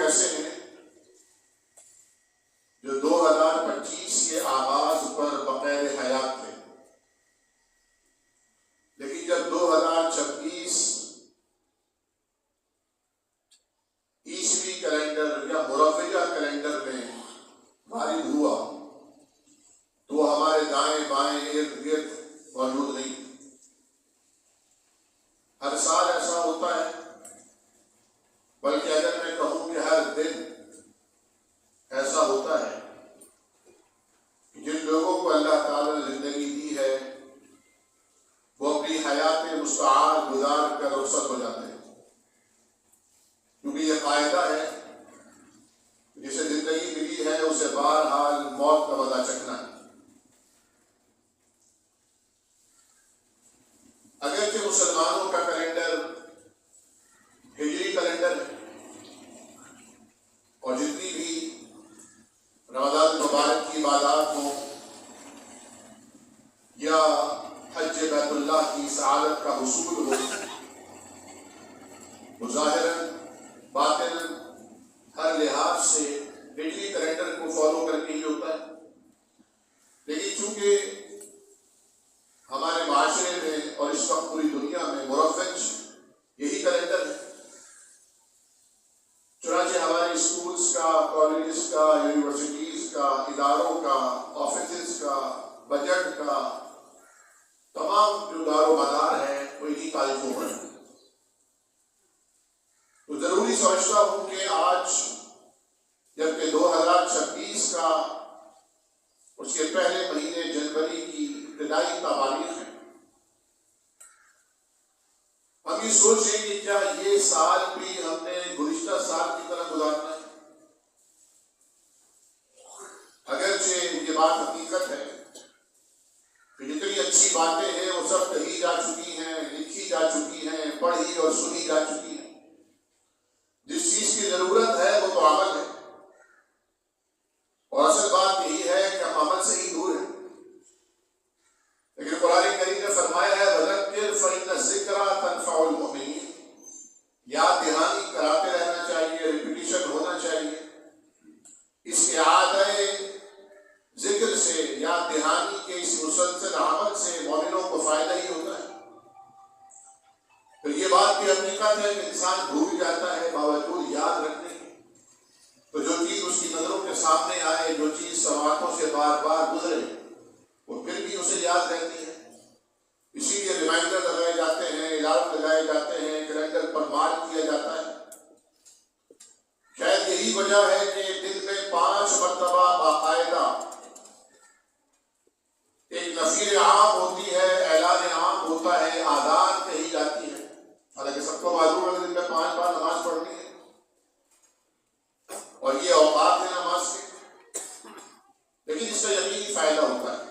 ایسے ہیں جو 2025 کے آغاز پر بغیر حیات تھے، لیکن جب 2026 عیسوی کیلنڈر یا مروجہ کیلنڈر میں وارد ہوا تو وہ ہمارے دائیں بائیں ارد گرد موجود نہیں تھے۔ ہر سال ایسا ہوتا ہے، بلکہ اگر میں کہوں کہ ہر دن ایسا ہوتا ہے کہ جن لوگوں کو اللہ تعالیٰ نے زندگی دی ہے وہ اپنی حیات مستعار گزار کر رخصت ہو جاتے ہیں، کیونکہ یہ قاعدہ ہے جسے زندگی ملی ہے اسے بہرحال موت کا مزہ چکھنا ہے۔ اگرچہ مسلمانوں کا کیلنڈر ہجری کیلنڈر ہے اور جتنی بھی رمضان مبارک کی عبادات ہوں یا حج بیت اللہ کی سعادت کا حصول ہو، وہ ظاہراً باطناً ہر لحاظ سے ہجری کیلنڈر کو فالو کر کے ہی ہوتا ہے، لیکن چونکہ ہمارے معاشرے میں اور اس وقت پوری دنیا میں مروج یہی کیلنڈر ہے، چنانچہ ہمارے اسکولز کا، کالجز کا، یونیورسٹیز کا، اداروں کا، آفیسز کا، بجٹ کا تمام جو دار و مدار ہے وہ انہی تاریخوں پر ہے۔ تو ضروری سمجھتا ہوں کہ آج جبکہ 2026 کا اس کے پہلے مہینے جنوری کی ابتدائی تاریخ ہے، ہم یہ سوچیں کہ کیا یہ سال بھی ہم نے گزشتہ سال کی طرح گزارنا ہے؟ اگرچہ یہ بات حقیقت ہے کہ جتنی اچھی باتیں ہیں وہ سب کہی جا چکی ہیں، لکھی جا چکی ہیں، پڑھی اور سنی جا چکی ہیں۔ جس چیز کی ضرورت ہے وہ تو عمل ہے، اور اصل بات یہی ہے کہ ہم عمل سے ہی دور ہیں۔ لیکن قرآن کریم نے فرمایا ہے وَذَكِّرْ فَإِنَّ الذِّكْرَىٰ تَنفَعُ الْمُؤْمِنِينَ، یاد دہانی کراتے رہنا چاہیے، ریپیٹیشن ہونا چاہیے۔ اس اعادہ ذکر سے، یاد دہانی کے اس مسلسل عمل سے مومنوں کو فائدہ ہی ہوتا ہے۔ پھر یہ بات بھی حقیقت ہے کہ انسان بھول جاتا ہے باوجود یاد رکھنے کے، تو جو چیز اس کی نظروں کے سامنے آئے، جو چیز سماعتوں سے بار بار گزرے، وہ پھر بھی اسے یاد رہتی ہے۔ اسی لیے ریمائنڈر لگائے جاتے ہیں، الارم لگائے جاتے ہیں، کیلنڈر پر مارک کیا جاتا ہے۔ شاید یہی وجہ ہے کہ دن میں 5 مرتبہ باقاعدہ ایک نفیر عام ہوتی ہے، اعلان عام ہوتا ہے، آذان کہی جاتی ہے۔ حالانکہ سب کو معلوم ہے کہ دن میں 5 بار نماز پڑھنی ہے اور یہ اوقات ہے نماز کے، لیکن اس کا یقینی فائدہ ہوتا ہے۔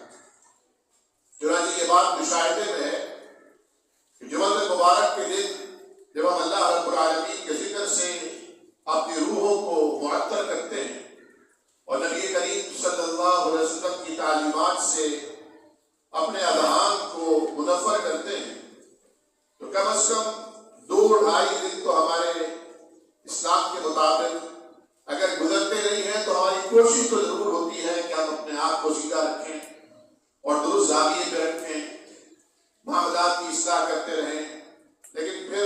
چنانچہ یہ بات مشاہدے میں ہے کہ جمعہ مبارک کے دن جب ہم اللہ رب العالمین کے ذکر سے اپنی روحوں کو معطر کرتے ہیں اور نبی کریم صلی اللہ علیہ وسلم کی تعلیمات سے اپنے اذہان کو منور کرتے ہیں، تو کم از کم 2-2.5 دن تو ہمارے اسلام کے مطابق اگر گزرتے نہیں ہیں تو ہماری کوشش تو ضرور ہوتی ہے کہ ہم اپنے آپ کو سیدھا رکھیں اور درست زاویے پہ رکھیں، معاملات کی اصلاح کرتے رہیں۔ لیکن پھر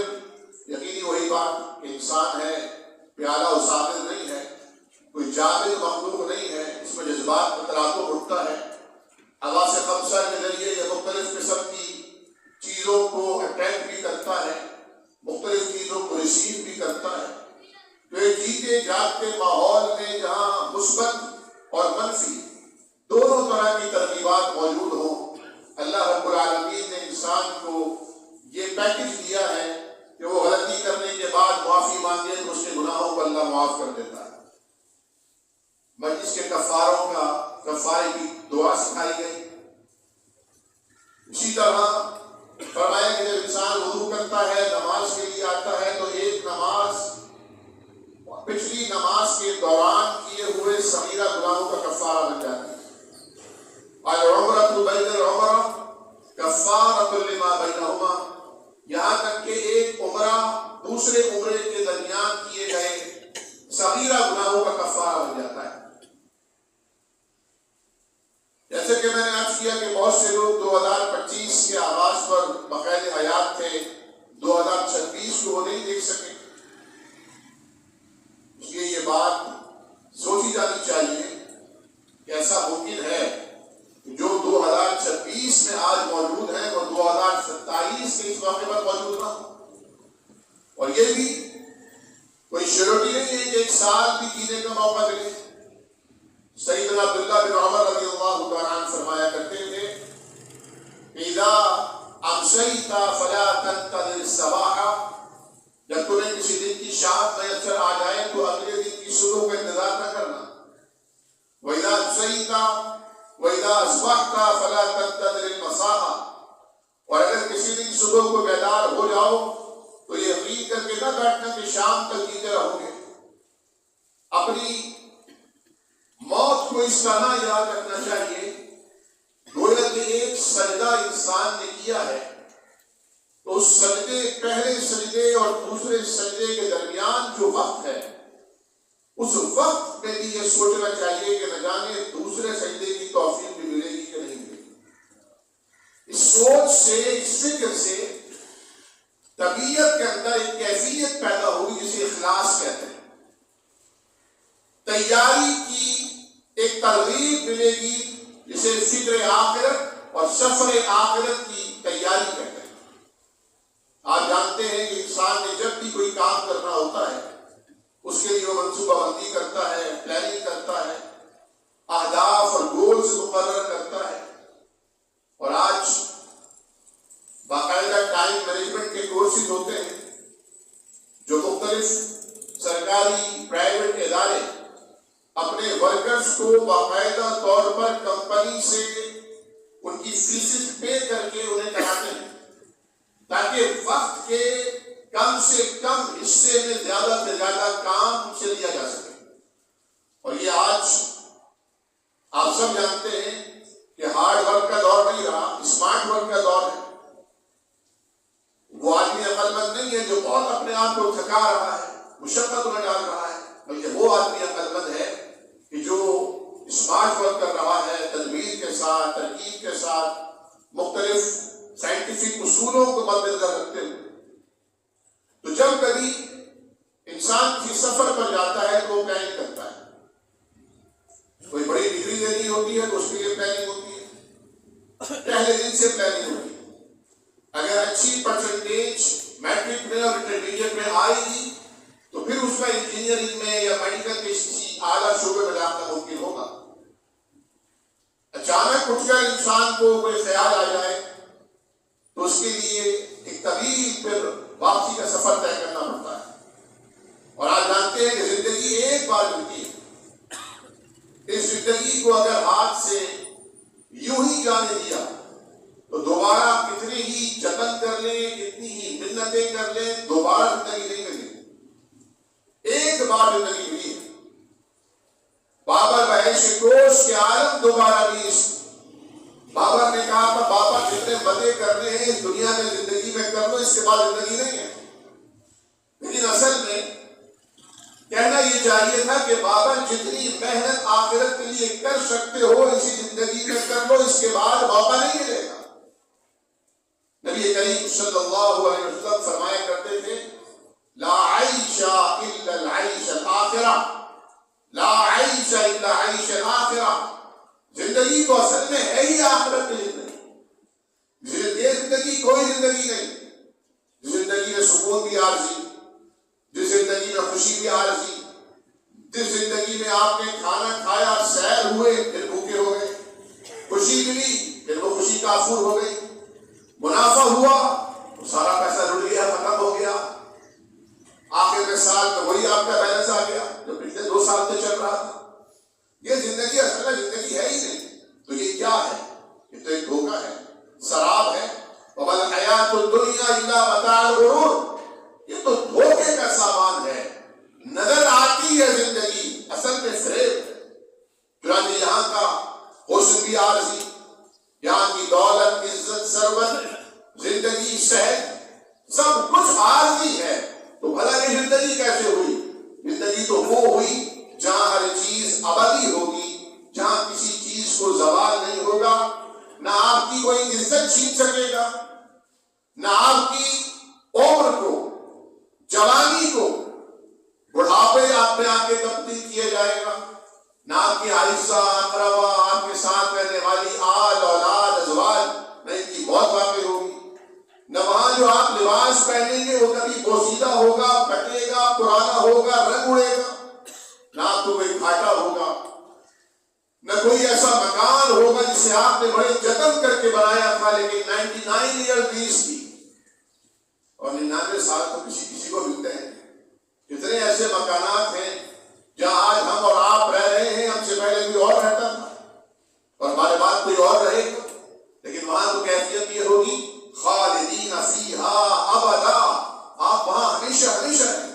یقینی وہی بات کہ انسان ہے، پیالہ و ساغر نہیں ہے، کوئی جامد مخلوق نہیں ہے، اس میں جذبات کا تلاطم اٹھتا ہے۔ حواس خمسہ کے ذریعے یہ مختلف قسم کی چیزوں کو اٹیک بھی کرتا ہے، مختلف چیزوں کو ریسیو بھی کرتا ہے۔ تو ایک جیتے جاگتے ماحول میں جہاں مثبت اور منفی دونوں طرح کی ترغیبات موجود ہوں، اللہ رب العالمین نے انسان کو یہ پیکج دیا ہے کہ وہ غلطی کرنے کے بعد معافی مانگے تو اس کے گناہوں کو اللہ معاف کر دیتا ہے۔ مجلس کے کفارے کی دعا سکھائی گئی۔ اسی طرح فرمایا کہ جب انسان وضو کرتا ہے، نماز کے لیے آتا ہے، تو ایک نماز پچھلی نماز کے دوران کیے ہوئے صغیرہ گناہوں کا کفارہ بن جاتی ہے۔ العمرۃ بین العمرہ کفارۃ لما بینہما، یہاں تک کہ ایک عمرہ دوسرے عمرے کے درمیان کیے گئے صغیرہ کفارہ بن جاتا ہے. جیسے کہ میں نے عرض کیا کہ بہت سے لوگ 2025 کے آغاز پر بقید حیات تھے، 2026 کو وہ نہیں دیکھ سکے. اس لیے یہ بات سوچی جانی چاہیے کہ ایسا ممکن ہے کہ جو 2026 میں آج موجود ہیں وہ 2027 کے اس موقع پر موجود نہ ہو. اور یہ بھی کوئی شیورٹی نہیں ہے کہ ایک سال بھی جینے کا موقع ملے. سیدنا عبداللہ بن عمر رضی اللہ تعالیٰ عنہ فرمایا کرتے تھے اذا امسیت فلا تنتظر الصباح، جب تمہیں کسی دن کی شام میسر آ جائے تو اگلے دن کی صبح کا انتظار نہ کرنا. وَإِذَا أَمْسَيْتَ وَإِذَا أَصْبَحْتَ فَلَا تَنتَظِرِ الْمَسَاءَ، اور اگر کسی دن صبح کو بیدار ہو جاؤ تو یہ یقین کر کے نہ بیٹھنا کہ شام تک جیتے رہو گے. اپنی موت کو اس طرح یاد رکھنا چاہیے گویا کہ ایک سجدہ انسان نے کیا ہے تو اس سجدے، پہلے سجدے اور دوسرے سجدے کے درمیان جو وقت ہے اس وقت میں بھی یہ سوچنا چاہیے کہ نہ جانے دوسرے سجدے کی توفیق بھی ملے گی کہ نہیں ملے گی. اس سوچ سے، اس فکر سے طبیعت کے اندر ایک کیفیت پیدا ہوئی جسے اخلاص کہتے ہیں. تیاری کی ایک ترغیب ملے گی جسے فکر آخرت اور سفر آخرت کی تیاری کہتے ہیں. آپ جانتے ہیں کہ انسان نے جب بھی کوئی کام کرنا ہوتا ہے اس کے لیے وہ منصوبہ بندی کرتا ہے، پلاننگ کرتا ہے، اہداف اور گولز مقرر کرتا ہے. اور آج باقاعدہ ٹائم مینجمنٹ کے کورسز ہوتے ہیں جو مختلف سرکاری پرائیویٹ ادارے اپنے ورکرز کو باقاعدہ طور پر کمپنی سے ان کی فیسز پے کر کے انہیں کراتے ہیں تاکہ وقت کے کم سے کم حصے میں زیادہ سے زیادہ کام ان سے لیا جا سکے. اور یہ آج آپ سب جانتے ہیں کہ ہارڈ ورک کا دور نہیں رہا، اسمارٹ ورک کا دور ہے. وہ آدمی عقل مند نہیں ہے جو بہت اپنے آپ کو تھکا رہا ہے، مشقت میں ڈال رہا ہے، بلکہ وہ آدمی عقل مند ہے کہ جو اسمارٹ ورک کر رہا ہے، تدبیر کے ساتھ، ترکیب کے ساتھ، مختلف سائنٹیفک اصولوں کو مد نظر رکھتے ہوئے. تو جب کبھی انسان کسی سفر پر جاتا ہے تو وہ پلاننگ کرتا ہے. کوئی بڑی ڈگری لینی ہوتی ہے تو اس کے لیے پلاننگ ہوتی ہے، پہلے دن سے پلاننگ ہوتی ہے. اگر اچھی پرسنٹیج میٹرک میں اور انٹرمیڈیٹ میں آئے گی تو پھر اس کا انجینئرنگ میں یا میڈیکل کے کسی اعلیٰ شعبے میں جانا ممکن ہوگا. اچانک اٹھ کر انسان کو کوئی خیال آ جائے تو اس کے لیے ایک طویل پھر واپسی کا سفر طے کرنا پڑتا ہے. اور آپ جانتے ہیں کہ زندگی ایک بار ملتی ہے. اس زندگی کو اگر ہاتھ سے یوں ہی جانے دیا تو دوبارہ کتنے ہی جتن کر لیں، کتنی ہی منتیں کر لیں، دوبارہ زندگی نہیں ملے. ایک بار زندگی ملی ہے. بابر بحیث کوش کے عالم دوبارہ نہیں. بابر نے کہا تھا بابا جتنے مزے کرنے ہیں اس دنیا میں زندگی میں کر لو، اس کے بعد زندگی نہیں ہے. لیکن اصل میں کہنا یہ چاہیے تھا کہ بابا جتنی محنت آخرت کے لیے کر سکتے ہو اسی زندگی میں کر لو، اس کے بعد موقع نہیں ملے گا. نبی کریم صلی اللہ علیہ وسلم فرمایا کرتے تھے لا عیش الا العیش الاخرہ، لا عیش الا عیش الاخرہ. زندگی تو اصل میں ہے ہی آخرت کی زندگی. یہ زندگی کوئی زندگی نہیں. زندگی میں سکون بھی عارضی، جس زندگی میں خوشی بھی عارضی، جس زندگی میں آپ نے کھانا کھایا، سیر ہوئے، پھر بھوکے ہو گئے، خوشی ملی پھر وہ خوشی کافور ہو گئی، منافع ہوا تو سارا پیسہ لٹ گیا، ختم ہو گیا. آخر میں سال میں وہی آپ کا بیلنس آ گیا جو پچھلے 2 سال سے چل رہا تھا. یہ زندگی اصل میں زندگی ہے ہی نہیں. تو یہ کیا ہے؟ یہ تو ایک دھوکہ ہے، سراب ہے. وَمَا الْحَيَاةُ الدُّنْيَا إِلَّا مَتَاعُ الْغُرُورِ. یہ تو دھوکے کا سامان ہے. نظر آتی ہے زندگی، اصل میں فریب ہے. چنانچہ یہاں کا حسن بھی عارضی، یہاں کی دولت، عزت، ثروت، زندگی، صحت، سب کچھ عارضی ہے. تو بھلا یہ زندگی کیسے ہوئی؟ زندگی تو وہ ہوئی جہاں ہر پوسیدہ ہوگا، پھٹے گا، پرانا ہوگا، رنگ اڑے گا، نہ تو کوئی گھاٹا ہوگا، نہ کوئی ایسا مکان ہوگا جسے آپ نے بڑے جتن کر کے بنایا تھا لیکن 99 ایئر لیز تھی اور 99 سال تو کسی کو ملتے ہیں۔ کتنے ایسے مکانات ہیں جہاں آج ہم اور آپ رہ رہے ہیں، ہم سے پہلے کوئی اور رہتا تھا اور ہمارے بعد کوئی اور رہے گا، لیکن وہاں تو کیفیت یہ ہوگی خالدین فیہا ابدا، آپ وہاں ہمیشہ ہمیشہ ہیں۔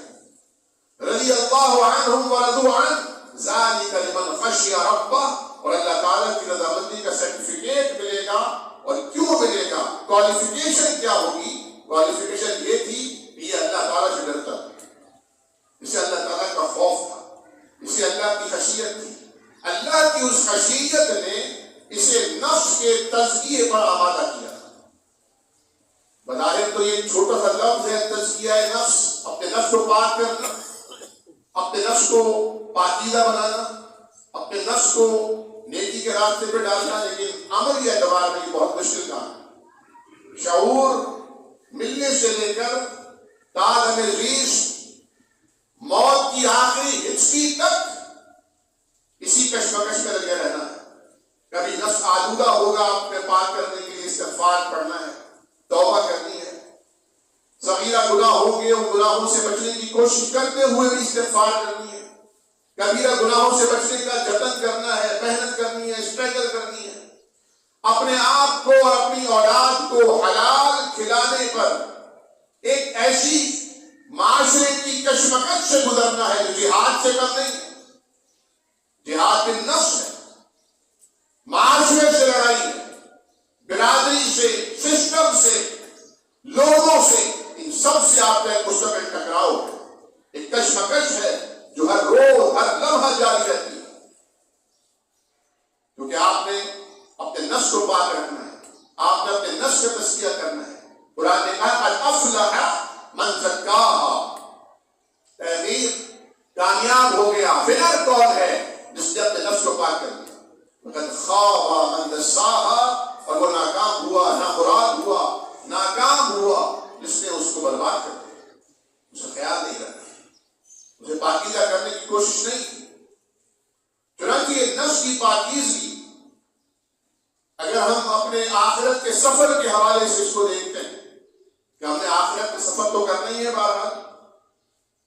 رضی اللہ عنہم ورضوا عنہ ذالک لمن خشی ربہ، اور اللہ تعالیٰ کی رضامندی کا سرٹیفکیٹ ملے گا۔ اور کیوں ملے گا؟ کوالیفیکیشن کیا ہوگی؟ کوالیفیکیشن یہ تھی کہ یہ اللہ تعالیٰ سے ڈرتا تھا، اسے اللہ تعالیٰ کا خوف تھا، اسے اللہ کی خشیت تھی۔ اللہ کی اس خشیت نے اسے نفس کے تزکیے پر آمادہ کیا۔ بظاہر تو یہ چھوٹا سا لفظ ہے تزکیہ نفس، اپنے نفس کو پاک کرنا، اپنے نفس کو پاکیزہ بنانا، اپنے نفس کو نیکی کے راستے پہ ڈالنا، لیکن عملی اعتبار میں یہ بہت مشکل کام ہے۔ شعور ملنے سے لے کر تاج ریش موت کی آخری ہچکی تک اسی کشمکش میں لگے رہنا ہے۔ کبھی نفس آلودہ ہوگا، اپنے پاک کرنے کے لیے استغفار پڑھنا ہے، توبہ کرنی ہے۔ صغیرہ گناہ ہوں گے، ان گناہوں سے بچنے کی کوشش کرتے ہوئے بھی استغفار کرنی ہے۔ کبیرہ گناہوں سے بچنے کا جتن کرنا ہے، محنت کرنی ہے، اسٹرگل کرنی ہے۔ اپنے آپ کو اور اپنی اولاد کو حلال کھلانے پر ایک ایسی معاشرے کی کشمکش سے گزرنا ہے جو جہاد سے کم نہیں ہے۔ جہاد بالنفس ہے، معاشرے سے لڑائی ہے، برادری سے، سسٹم سے، لوگوں سے، ان سب سے آپ کا ایک مستقل ٹکراؤ ہے، ایک کشمکش ہے جو ہر روز ہر لمحہ جاری رہتی ہے، کیونکہ آپ نے اپنے نفس کو پاک رکھنا ہے، آپ نے اپنے نفس کا تزکیہ کرنا ہے۔ قرآن نے کہا قد افلح من زکاہا، تحقیق کامیاب ہو گیا، ونر کون ہے؟ جس نے اپنے نفس کو پاک کر دیا۔ وقد خاب من دساہا، اور وہ ناکام ہوا، ناخراد ہوا، ناکام ہوا جس نے اس کو برباد کر دیا، اسے خیال نہیں رکھا، اسے پاکیزہ کرنے کی کوشش نہیں کی۔ چنانچہ یہ نفس کی پاکیزگی اگر ہم اپنے آخرت کے سفر کے حوالے سے اس کو دیکھتے ہیں کہ ہم نے آخرت کا سفر تو کرنا ہی ہے، بہرحال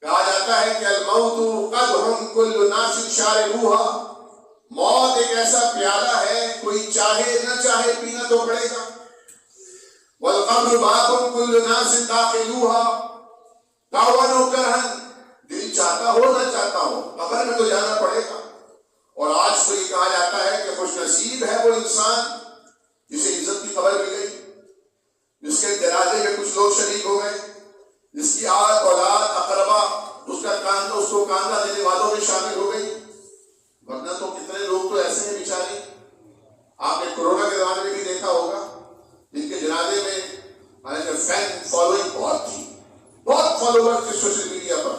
کہا جاتا ہے کہ الموت قدح کل ناس شاربوها، موت ایک ایسا پیالہ ہے کوئی چاہے نہ چاہے پینا تو پڑے گا۔ والقبر باب کل ناس داخلوها طوعا وكرها، دل چاہتا ہو نہ چاہتا ہو قبر میں تو جانا پڑے گا۔ اور آج تو یہ کہا جاتا ہے کہ خوش نصیب ہے وہ انسان جسے عزت کی خبر مل گئی، جس کے جنازے میں کچھ لوگ شریک ہو گئے، جس کی آل اولاد اقربا اس کو کاندھا دینے والوں میں شامل ہو گئی۔ ورنہ تو کتنے لوگ تو ایسے ہیں بیچارے، آپ نے کورونا کے زمانے میں بھی دیکھا ہوگا، جن کے جنازے میں حالانکہ فین فالوئنگ بہت تھی، بہت فالوور تھے سوشل میڈیا پر،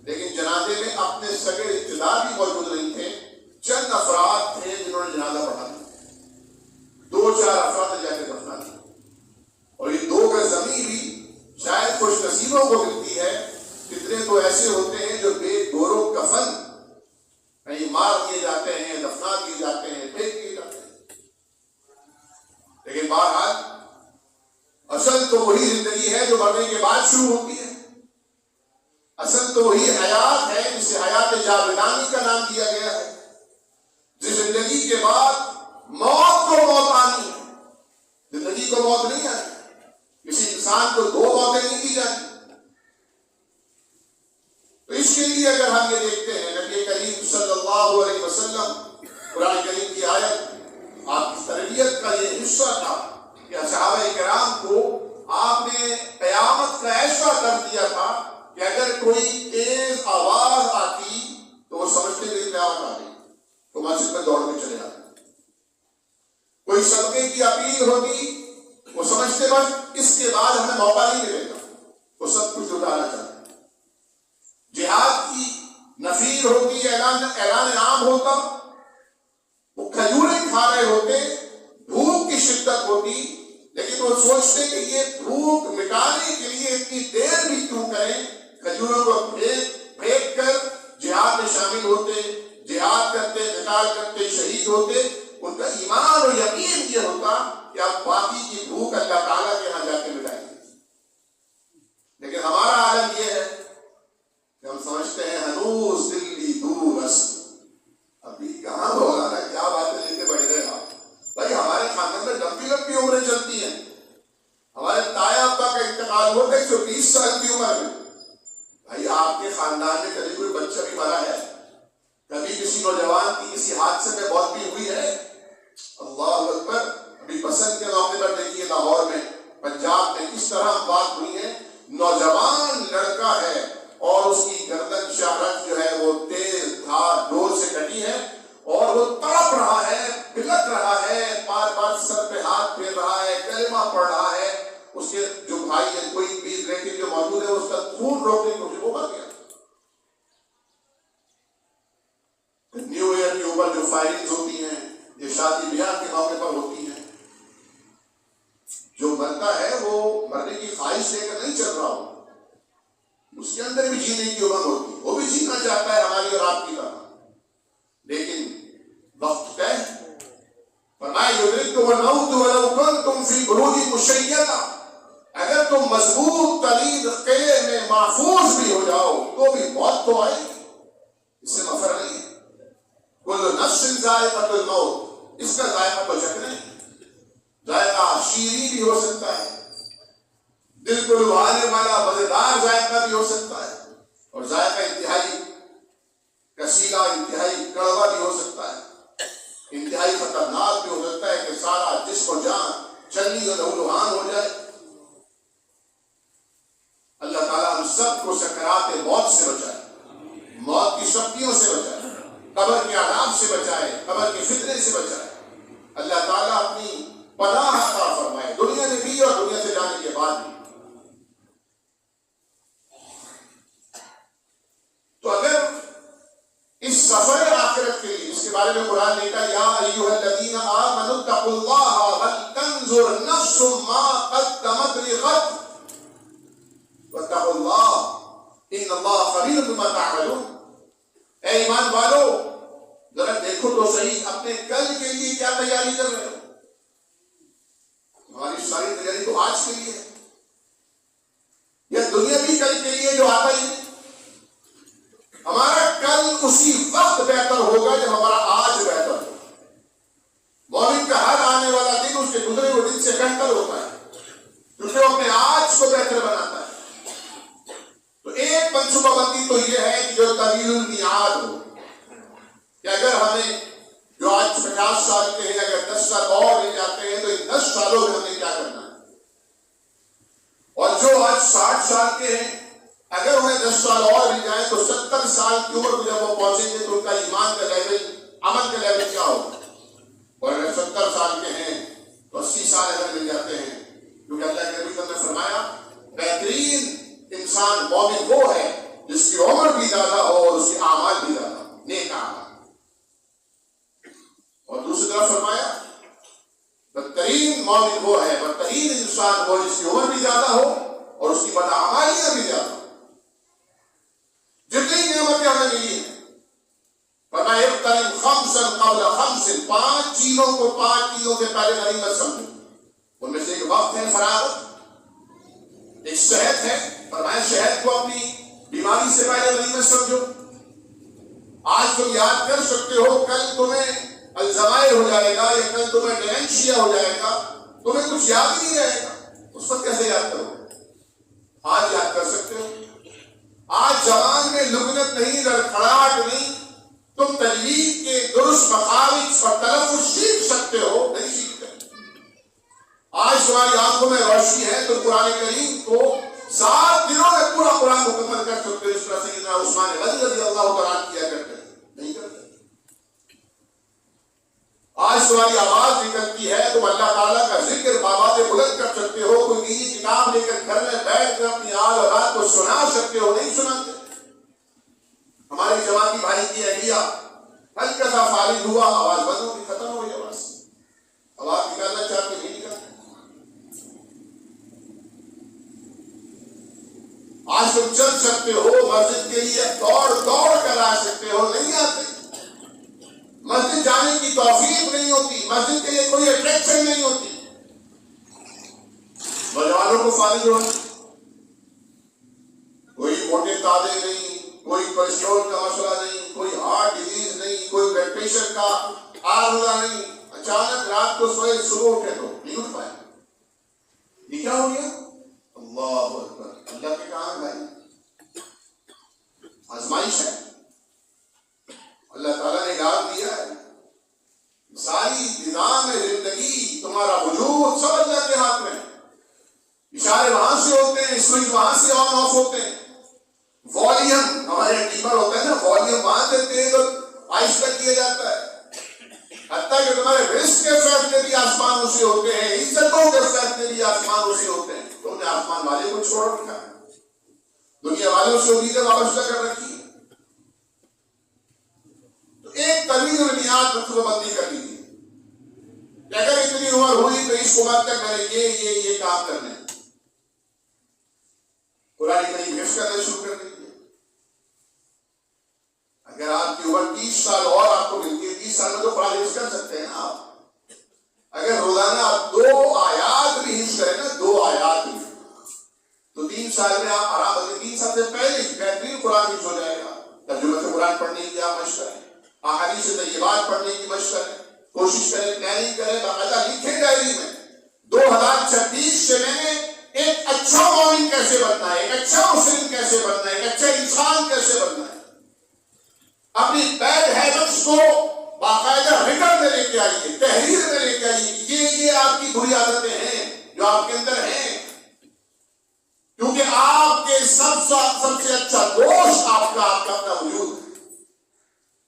لیکن جنازے میں اپنے سگے رشتے دار بھی موجود نہیں تھے، چند افراد تھے جنہوں نے جنازہ پڑھا دیا، 2-4 افراد نے جا کے دفنا دیا۔ اور یہ 2 گز زمین بھی شاید خوش نصیبوں کو ملتی ہے، کتنے تو ایسے ہوتے ہیں جو بے گورو کفن کہیں مار دیے جاتے ہیں، دفنا دیے جاتے ہیں، پھینک دیے جاتے ہیں۔ لیکن بہرحال اصل تو وہی زندگی ہے جو مرنے کے بعد شروع ہوتی ہے، اصل تو وہی حیات ہے جسے حیات جاودانی کا نام دیا گیا ہے، جس زندگی کے بعد موت کو موت آنی ہے۔ زندگی کو موت نہیں آنی، کسی انسان کو 2 موتیں نہیں دی جائیں۔ تو اس کے لیے اگر ہم یہ دیکھتے ہیں نبی کریم صلی اللہ علیہ وسلم قرآن کریم کی آیت آپ کی تربیت کا یہ حصہ تھا کہ صحابہ کرام کو آپ نے قیامت کا ایسا کر دیا تھا کہ اگر کوئی تیز آواز آتی تو وہ سمجھتے تھے قیامت آ گئی، تو مسجد میں دوڑ کے چلے آتے۔ کوئی صدقے کی اپیل ہوتی، وہ سمجھتے بس اس کے بعد ہمیں موقع نہیں ملے گا، وہ سب کچھ اٹھانا چاہتے۔ جہاد کی نفیر ہوتی، اعلان عام ہوتا، وہ کھجوریں کھا رہے ہوتے، بھوک کی شدت ہوتی، لیکن وہ سوچتے کہ یہ بھوک مٹانے کے لیے اتنی دیر بھی کیوں کریں، کھجوروں کو پھینک کر جہاد میں شامل ہوتے، جہاد کرتے، قتال کرتے، شہید ہوتے، ان کا ایمان اور یقین یہ ہوتا کہ اب باقی کی بھوک اللہ تعالیٰ کے یہاں جا کے مٹائیں گے۔ لیکن ہمارا عالم یہ ہے کہ ہم سمجھتے ہیں ہنوز دلی دور است، ابھی کہاں ہوگا نا، کیا باتیں لے کے بیٹھ گئے آپ۔ بھائی ہمارے خاندان میں لمبی لمبی عمریں چلتی ہیں، ہمارے تایا ابا کا انتقال ہوا 120 سال کی عمر میں۔ بھائی آپ کے خاندان میں کبھی کوئی بچہ بھی مرا ہے؟ کبھی کسی نوجوان کی کسی حادثے میں موت بھی ہوئی ہے؟ اللہ اکبر۔ ابھی پسند کے موقع پر دیکھیے لاہور میں، پنجاب میں کس طرح بات ہوئی ہے، نوجوان لڑکا ہے اور اس کی گردن شاہرت جو ہے وہ تیز دھار ڈور سے کٹی ہے اور وہ تڑپ رہا ہے، بلک رہا ہے، بار بار سر پہ ہاتھ پھیر رہا ہے، کلمہ پڑھ رہا ہے۔ اس کے جو بھائی ہے، کوئی بھی ریلیٹیو جو موجود ہے، اس کا خون روکنے کی کوشش، وہ مر گیا۔ نیو ایئر کے اوپر جو فائرنگز ہوتی ہیں، یہ شادی بیاہ کے موقع پر ہوتی ہیں، جو مرتا ہے وہ مرنے کی خواہش لے کر نہیں چل رہا ہو، اس کے اندر بھی جینے کی امنگ ہوتی ہے، وہ بھی جینا چاہتا ہے ہماری اور آپ کی طرح، لیکن وقت طے۔ فرمایا یدرککم الموت ولو کنتم فی بروج مشیدہ، اگر تم مضبوط ترین قلعے میں محفوظ بھی ہو جاؤ تو بھی موت تو آئے گی، اس سے مفر نہیں ہے۔ کل نفس ذائقۃ الموت، اس کا ذائقہ تو چکھنا ہے، ذائقہ شیریں بھی ہو سکتا ہے، دل کو لبھانے والا مزیدار ذائقہ بھی ہو سکتا ہے، اور ذائقہ انتہائی کسیلا، انتہائی کڑوا بھی ہو سکتا ہے، انتہائی خطرناک بھی ہو سکتا ہے کہ سارا جسم و جان چلنی و لہولہان ہو جائے۔ اللہ تعالیٰ ہم سب کو سکرات موت سے بچائے، موت کی سختیوں سے بچائے، قبر کے عذاب سے بچائے، قبر کے فتنے سے بچائے۔ اللہ تعالیٰ اپنی پناہ عطا فرمائے، دنیا میں بھی اور دنیا سے جانے کے بعد بھی۔ تو اگر اس سفر آخرت کے لیے، جس کے بارے میں قرآن نے کہا یا ایھا الذین آمنوا اتقوا اللہ ولتنظر نفس ما قدمت لغد واتقوا اللہ ان اللہ خبیر بما تعملون۔ اے ایمان والو، ذرا دیکھو تو صحیح اپنے کل کے لیے کیا تیاری کر رہے ہو۔ ہماری ساری تیاری تو آج کے لیے ہے، یا دنیاوی کل کے لیے جو آتا ہی ہے۔ ہمارا کل اسی وقت بہتر ہوگا جب ہمارا آج بہتر ہو۔ مومن کا ہر آنے والا دن اس کے گزرے ہوئے دن سے بہتر ہوتا ہے، کیونکہ وہ اپنے آج کو بہتر بناتا ہے۔ تو ایک منصوبہ بندی تو یہ ہے کہ جو طویل المیعاد ہو، کہ اگر ہمیں جو آج 50 سال کے ہیں، اگر 10 سال اور لے جاتے ہیں تو ان 10 سالوں میں ہمیں کیا کرنا ہے، اور جو آج 60 سال کے ہیں اگر انہیں 10 سال اور مل جائیں تو 70 سال کی عمر کو جب وہ پہنچیں گے تو ان کا ایمان کا لیول، عمل کا لیول کیا ہوگا۔ اور اگر 70 سال کے ہیں تو 80 سال اگر مل جاتے ہیں، کیونکہ اللہ کے نبی صلی اللہ علیہ وسلم نے فرمایا بہترین انسان مومن وہ ہے جس کی عمر بھی زیادہ ہو اور اس کے اعمال بھی زیادہ ہو، نیک اعمال۔ اور دوسری طرف فرمایا بدترین مومن وہ ہے، بدترین انسان وہ جس کی عمر بھی زیادہ ہو اور اس کی بدعمالیاں بھی زیادہ ہو۔ جتنی نعمتیں ہمیں ملی ہیں، فرمایا اغتنم خمسا قبل خمس، 5 چیزوں کو 5 چیزوں سے پہلے غنیمت سمجھو۔ ان میں سے ایک وقت ہے فراغت، ایک صحت ہے، فرمایا صحت کو اپنی بیماری سے پہلے غنیمت سمجھو۔ آج تم یاد کر سکتے ہو، کل تمہیں الزائمر ہو جائے گا یا کل تمہیں ڈیمنشیا ہو جائے گا، تمہیں کچھ یاد نہیں رہے گا، اس وقت کیسے یاد کرو؟ آج یاد کر سکتے ہو۔ آج زبان میں لغنت نہیں، لڑکھڑاہٹ نہیں، تم تجوید کے درست مخارج اور تلفظ سیکھ سکتے ہو، نہیں سیکھتے۔ آج تمہاری آنکھوں میں روشنی ہے تو قرآن کریم کو 7 دنوں میں پورا قرآن مکمل کر سکتے ہو، جس طرح سیدنا عثمان غنی رضی اللہ تعالیٰ عنہ کیا کرتے ہیں، نہیں کرتے۔ آج تمہاری آواز نکلتی ہے، تم اللہ تعالیٰ کا ذکر بآواز بلند کر سکتے ہو، کوئی دینی کتاب لے کر گھر میں بیٹھ کر اپنی آل اور رات کو سنا سکتے ہو، نہیں سناتے۔ ہماری جماعتی بھائی کی اہلیہ ہلکا سا فارغ ہوا، آواز بند ہو گئی، ختم ہو گئی آواز، آواز نکالنا چاہتے نہیں نکالتے۔ آج تم چل سکتے ہو، مسجد کے لیے دوڑ کر آ سکتے ہو، نہیں آتے. مسجد جانے کی توفیق نہیں ہوتی، مسجد کے لیے کوئی اٹریکشن نہیں ہوتی. نوجوانوں کو فارغ ہونا، کوئی موٹے تازے نہیں، کوئی کولیسٹرول کا مسئلہ نہیں، کوئی ہارٹ ڈیزیز نہیں، کوئی بلڈ پریشر کا عارضہ نہیں. اچانک رات کو سوئے، صبح اٹھے تو نہیں اٹھ پائے. یہ کیا ہو گیا؟ اللہ اکبر. اللہ کے کام بھائی آزمائش ہے، اللہ تعالیٰ نے یاد دیا ہے. ساری نظام زندگی، تمہارا وجود سب اللہ کے ہاتھ میں ہے. اشارے وہاں سے ہوتے ہیں، سوئچ وہاں سے آن آف ہوتے ہیں. والیوم ہمارے ٹیمر ہوتا ہے نا، والیوم وہاں سے تیز اور آہستہ کیا جاتا ہے. حتیٰ کہ تمہارے رزق کے فیصلے بھی آسمانوں سے ہوتے ہیں، عزتوں کے فیصلے بھی آسمانوں سے ہوتے ہیں. تم نے آسمان والے کو چھوڑ رکھا ہے، دنیا والوں سے امیدیں وابستہ کر رکھی ہے. تو ایک طویل المیعاد منصوبہ بندی کر لیجیے کہ اگر اتنی عمر ہوئی تو اس عمر تک میں نے یہ کام کرنے. قرآن کریم حفظ کرنا شروع کر دیجیے. اگر آپ کی عمر 30 سال اور آپ کو ملتی ہے، 30 سال میں تو قرآن حفظ کر سکتے ہیں نا آپ. اگر روزانہ آپ 2 آیات بھی حفظ کریں نا، 2 آیات بھی، تو 3 سال میں آپ آرام سے 3 سال سے پہلے بہترین قرآن حفظ ہو جائے گا. ترجمہ سے قرآن پڑھنے کی آپ مشق کریں، احادیث طیبات پڑھنے کی مشق کریں، کوشش کریں، پلاننگ کریں، باقاعدہ لکھیں ڈائری میں 2026 سے میں نے ایک اچھا مومن کیسے بننا ہے، ایک اچھا مسلم کیسے بننا ہے، ایک اچھا انسان کیسے بننا ہے. اپنی بیڈ ہیبٹس کو باقاعدہ ریکارڈ میں لے کے آئیے، تحریر میں لے کے آئیے. یہ آپ کی بری عادتیں ہیں جو آپ کے اندر ہیں، کیونکہ آپ کے سب سے اچھا دوست آپ کا اپنا وجود ہے،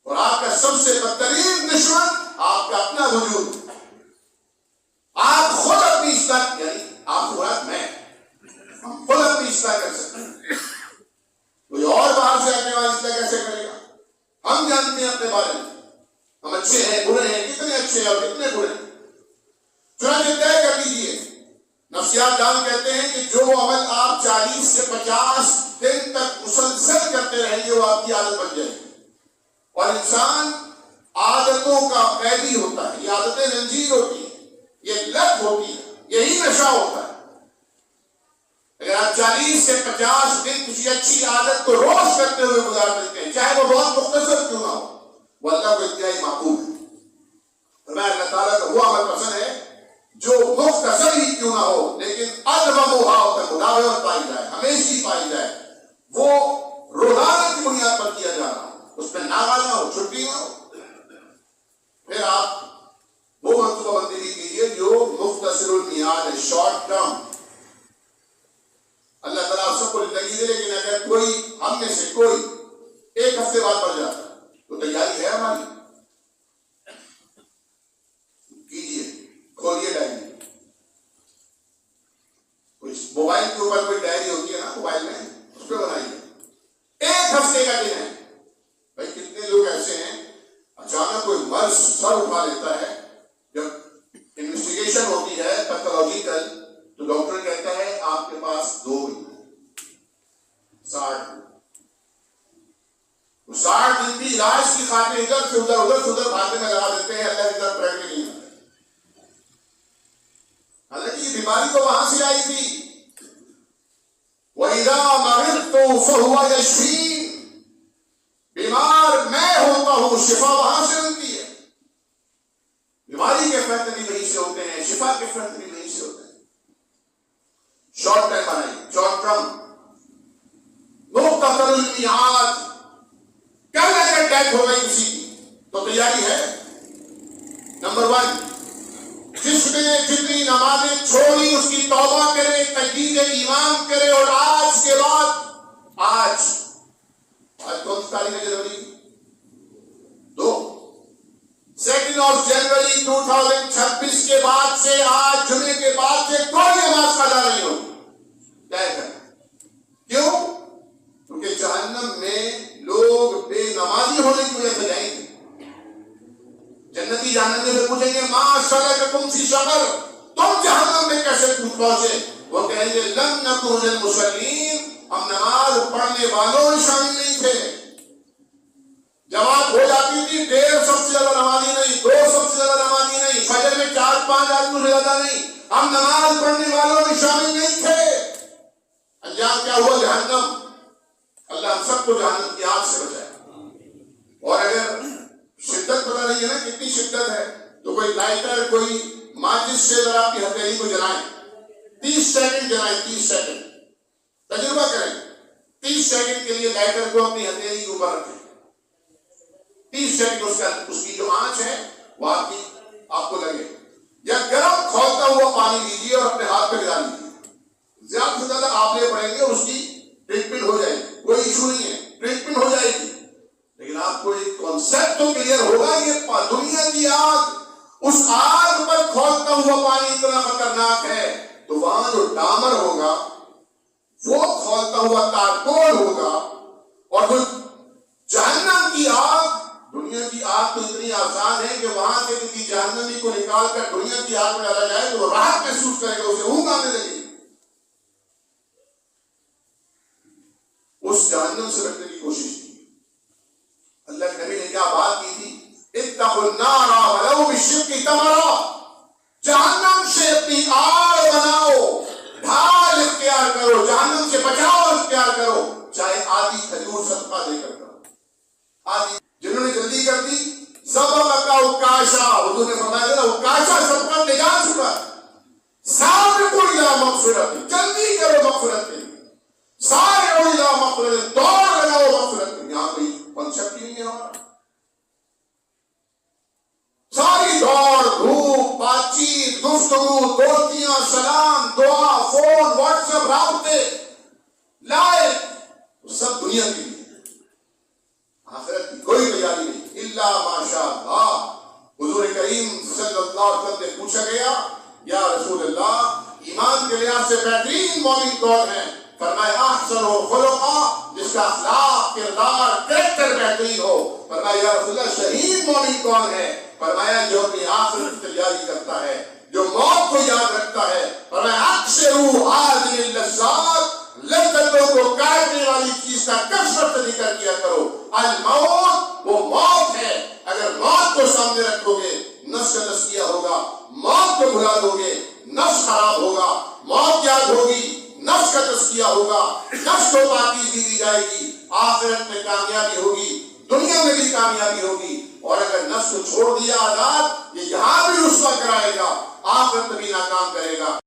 اور آپ کا سب سے بدترین دشمن آپ کا اپنا وجود ہے. آپ خود اپنی اصلاح، یعنی آپ کو مراد میں، ہم خود اپنی اصلاح کر سکتے ہیں. کوئی اور باہر سے آنے والا اصلاح کیسے کرے گا؟ ہم جانتے ہیں اپنے بارے میں، ہم اچھے ہیں، برے ہیں، کتنے اچھے ہیں اور کتنے برے ہیں. چنانچہ طے کر لیجیے. نفسیات دان کہتے ہیں کہ جو عمل آپ 40 سے 50 دن تک مسلسل کرتے رہیں گے وہ آپ کی عادت بن جائے گی. اور انسان عادتوں کا قیدی ہوتا ہے. یہ عادتیں زنجیر ہوتی ہیں، یہ لت ہوتی ہے، یہی نشہ ہوتا ہے. اگر آپ 40 سے 50 دن کسی اچھی عادت کو روز کرتے ہوئے گزار دیتے ہیں، چاہے وہ بہت مختصر کیوں نہ ہو، وہ اللہ کو انتہائی معقول ہے. فرمایا اللہ تعالیٰ کا وہ عمل پسند ہے جو مختصر ہی کیوں نہ ہو لیکن مداومت پائی جائے، ہمیشہ پائی جائے، وہ روزانہ کی بنیاد پر کیا جا رہا ہو، اس میں ناغہ نہ ہو، چھٹی نہ ہو. پھر آپ وہ منصوبہ بندی بھی کیجیے جو مختصر المیعاد ہے، شارٹ ٹرم. اللہ تعالیٰ آپ سب کو زندگی دے، لیکن اگر کوئی ہم میں سے کوئی 1 ہفتے بعد پڑ جاتا ہے تو تیاری ہے ہماری. کیجیے، کھولیے ڈائری. موبائل کے اوپر کوئی ڈائری ہوتی ہے نا موبائل میں، اس پہ بنائیے. 1 ہفتے کا دن ہے. بھائی کتنے لوگ ایسے ہیں اچانک کوئی مرض سر اٹھا لیتا ہے، جب انویسٹیگیشن ہوتی ہے پیتھولوجیکل تو ڈاکٹر کہتا ہے آپ کے پاس 2 مہینے 60 دن بھی علاج کی خاطر ادھر سے ادھر بھاگنے میں لگا دیتے ہیں، اللہ کی طرف بیٹھ کے نہیں آتے. حالانکہ یہ بیماری تو وہاں سے آئی تھی. وَإِذَا مَرِضْتُ فَهُوَ يَشْفِينِ. بیمار میں ہوتا ہوں، شفا وہاں سے ملتی ہے. بیماری کے فیصلے بھی وہیں سے ہوتے ہیں، شفا کے فیصلے بھی وہیں سے ہوتے ہیں. شارٹ ٹائم بنائیے، شارٹ ٹرم، مختصر المیعاد. کل اگر ڈیتھ ہو گئی کسی کی تو تیاری ہے. نمبر 1، جس نے جتنی نمازیں چھوڑی اس کی توبہ کرے، تجدید ایمان کرے، اور آج کے بعد آج کون سی تاریخ ہے جنوری کی؟ 2 جنوری 2026 کے بعد سے، آج جمعے کے بعد سے کوئی نماز قضا نہیں ہوگی. طے کرنا. کیوں؟ کیونکہ جہنم میں لوگ بے نمازی ہونے کی وجہ سے جائیں گے. جنتی جہنمی سے پوچھیں گے ماں سلککم فی سقر، تم جہنم میں کیسے پہنچے؟ وہ کہیں گے لم نکن من المصلین، ہم نماز پڑھنے والوں میں شامل نہیں تھے. جماعت ہو جاتی تھی 1.5 سب سے زیادہ نمازی نہیں, 2 سب سے زیادہ نمازی نہیں, فجر میں 4-5 آدمی سے زیادہ نہیں. ہم نماز پڑھنے والوں میں شامل نہیں تھے. انجام کیا ہوا؟ جہنم. اللہ ہم سب کو جہنم کی آگ سے بچائے. اور اگر شدت پتہ نہیں ہے نا کتنی شدت ہے, تو کوئی لائٹر, کوئی ماچس سے ذرا اپنی ہتھیلی کو جلائیں, 30 سیکنڈ جلائیں, 30 سیکنڈ تجربہ کریں. 30 سیکنڈ کے لیے لائٹر کو اپنی ہتھیلی کے اوپر رکھیں. 30 سیکنڈ اس کی جو آنچ ہے وہ آپ کو لگے. یا گرم کھولتا ہوا پانی لیجیے اور اپنے ہاتھ پہ گرا لیجیے. زیادہ سے زیادہ آپ لے پڑیں گے اور اس کی ٹریٹمنٹ ہو جائے گی, کوئی ایشو نہیں ہے, ٹریٹمنٹ ہو جائے گی. لیکن آپ کو ایک کانسیپٹ تو کلیئر ہوگا, یہ دنیا کی آگ, اس آگ پر کھولتا ہوا پانی اتنا خطرناک ہے, تو وہاں جو ڈامر ہوگا وہ کھولتا ہوا تارکول ہوگا. اور جو جہنم کی آگ, دنیا کی آگ تو اتنی آسان ہے کہ وہاں سے کسی جہنمی کو نکال کر دنیا کی آگ میں ڈالا جائے تو وہ راحت محسوس کرے گا, اسے اونگ آنے لگے گی. اس جہنم سے بچنے کی کوشش کی. اللہ کے نبی نے کیا بات کی تھی؟ اتقوا النار ولو بالشق تمرہ. جہنم سے اپنی آڑ بناؤ, ڈھال اختیار کرو, جہنم سے بچاؤ اختیار کرو, چاہے آدھی کھجور صدقہ دے کر کرو. آدھی. جنہوں نے جلدی کر دی, سبق کا اکاشا, حضور نے فرمایا تھا اکاشا سبقہ لے جا چکا. سابقوا الی مغفرۃ, جلدی کرو مغفرت کے لیے. سارعوا الی مغفرۃ, دوڑ لگاؤ مغفرت کے لیے. یہاں کوئی کنسپٹ ہی نہیں ہے ہمارا. ساری دوڑ دھوپ, بات چیت, گفتگو, دوستیاں, سلام, دعا, فون, واٹس ایپ, رابطے, لائق, سب دنیا کے لیے. آخرت کی کوئی تیاری نہیں. الا ماشاء اللہ. حضور کریم صلی اللہ علیہ وسلم سے پوچھا گیا, یا رسول اللہ, ایمان کے لحاظ سے بہترین مومن کون ہے؟ فرمایا احسن خلقا, جس کا اخلاق, کردار, کریکٹر بہترین ہو. فرمایا یا رسول اللہ, شہید مومن کون ہے؟ فرمایا جو اپنی آخرت کی تیاری کرتا ہے, جو موت کو یاد رکھتا ہے. فرمایا اکثروا هذه اللذات, لذتوں کو کاٹنے والی چیز کا کثرت سے ذکر کیا کرو. الموت, وہ موت ہے. اگر موت کو سامنے رکھو گے نفس کا تزکیہ ہوگا, موت کو بھلا دو گے نفس خراب ہوگا, موت یاد ہوگی نفس کا تزکیہ ہوگا, نفس کو پاکیزگی دی جائے گی, آخرت میں کامیابی ہوگی, دنیا میں بھی کامیابی ہوگی. اور اگر نفس کو چھوڑ دیا آزاد, یہ یہاں بھی رسوا کرائے گا, آخرت میں بھی ناکام کرے گا.